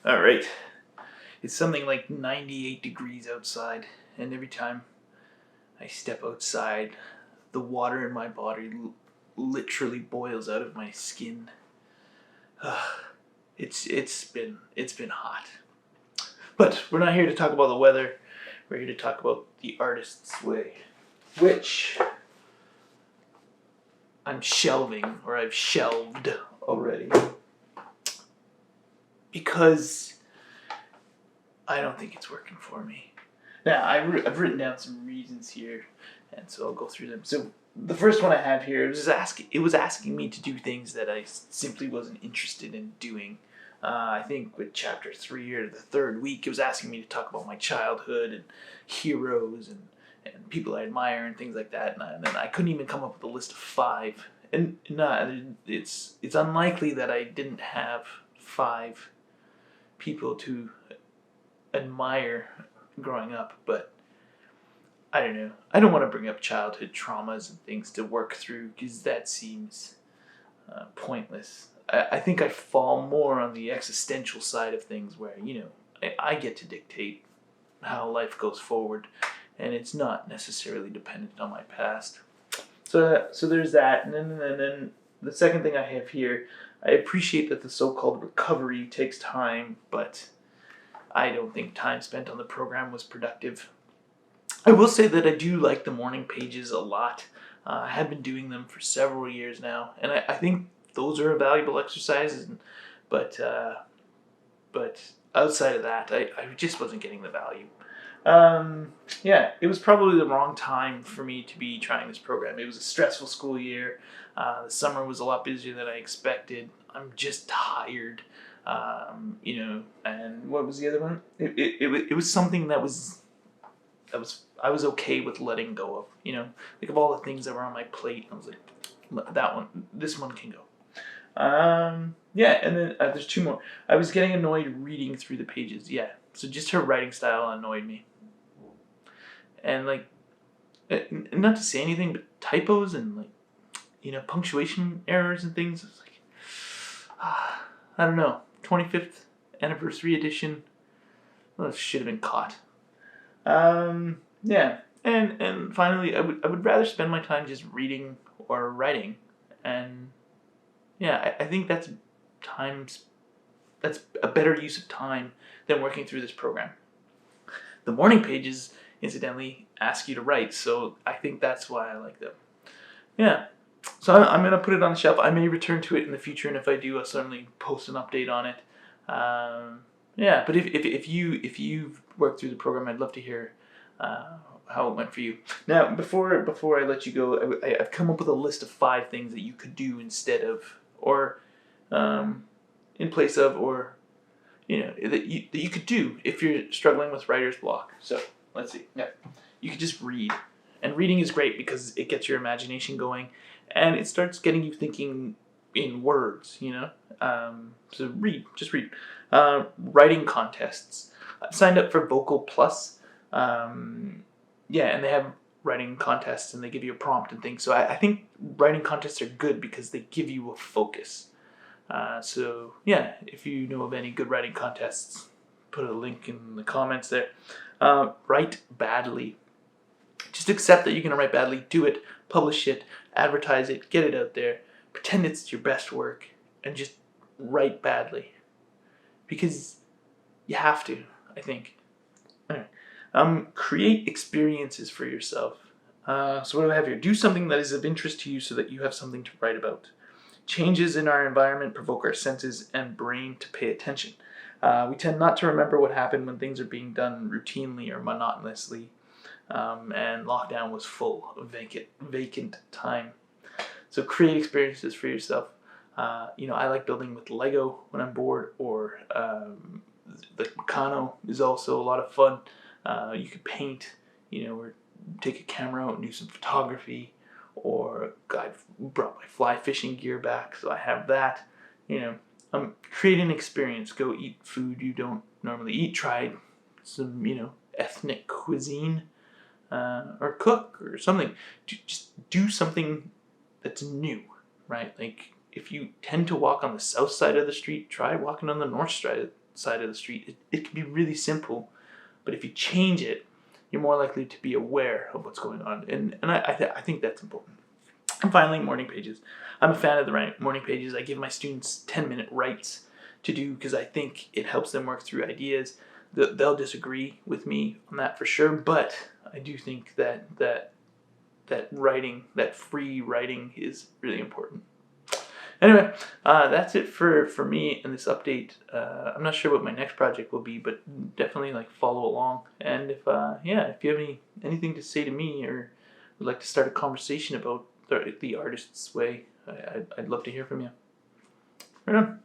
All right. It's something like 98 degrees outside, and every time I step outside, the water in my body literally boils out of my skin. It's been hot. But we're not here to talk about the weather. We're here to talk about the artist's way, which I'm shelving, or I've shelved already, because I don't think it's working for me. Now, I've written down some reasons here, and so I'll go through them. So the first one I have here, it was asking me to do things that I simply wasn't interested in doing. I think with chapter 3 or the third week, it was asking me to talk about my childhood and heroes and people I admire and things like that. And then I couldn't even come up with a list of 5. And it's unlikely that I didn't have 5 people to admire growing up, but I don't know. I don't want to bring up childhood traumas and things to work through, because that seems pointless. I think I fall more on the existential side of things, where I get to dictate how life goes forward, and it's not necessarily dependent on my past. So there's that, and then the second thing I have here, I appreciate that the so-called recovery takes time, but I don't think time spent on the program was productive. I will say that I do like the morning pages a lot. I have been doing them for several years now, and I think those are a valuable exercise. But outside of that, I just wasn't getting the value. Yeah, it was probably the wrong time for me to be trying this program. It was a stressful school year. The summer was a lot busier than I expected. I'm just tired. And what was the other one? It was something that I was okay with letting go of. Like, of all the things that were on my plate, I was like, this one can go. Yeah, and then there's 2 more. I was getting annoyed reading through the pages. Yeah, so just her writing style annoyed me. And not to say anything, but typos and punctuation errors and things. It's like, I don't know. 25th anniversary edition. Well, it should have been caught. Yeah, and finally, I would rather spend my time just reading or writing, and yeah, I think that's a better use of time than working through this program. The morning pages, incidentally, ask you to write, so I think that's why I like them. Yeah. So I'm going to put it on the shelf. I may return to it in the future, and if I do, I'll certainly post an update on it. Yeah, but if you've worked through the program, I'd love to hear how it went for you. Now, before I let you go, I've come up with a list of 5 things that you could do instead of, or in place of, or that you could do if you're struggling with writer's block. So let's see. Yeah, you could just read, and reading is great because it gets your imagination going, and it starts getting you thinking in words. So just read. Writing contests. I've signed up for Vocal Plus. Yeah, and they have writing contests, and they give you a prompt and things. So I think writing contests are good because they give you a focus. So yeah, if you know of any good writing contests, put a link in the comments there. Write badly. Just accept that you're going to write badly. Do it. Publish it. Advertise it. Get it out there. Pretend it's your best work, and just write badly. Because you have to, I think. All right. Create experiences for yourself. So what do I have here? Do something that is of interest to you so that you have something to write about. Changes in our environment provoke our senses and brain to pay attention. We tend not to remember what happened when things are being done routinely or monotonously. And lockdown was full of vacant time. So create experiences for yourself. I like building with Lego when I'm bored, or the Meccano is also a lot of fun. You could paint, or take a camera out and do some photography, or I've brought my fly fishing gear back, so I have that. Create an experience. Go eat food you don't normally eat. Try some, ethnic cuisine, or cook or something. Just do something that's new, right? Like, if you tend to walk on the south side of the street, try walking on the north side side of the street. It can be really simple, but if you change it, you're more likely to be aware of what's going on. And I think that's important. And finally, morning pages. I'm a fan of the morning pages. I give my students 10-minute writes to do because I think it helps them work through ideas. They'll disagree with me on that for sure, but I do think that writing, that free writing, is really important. Anyway, that's it for me in this update. I'm not sure what my next project will be, but definitely follow along. And if you have anything to say to me, or would like to start a conversation about the artist's way, I'd love to hear from you. Right on.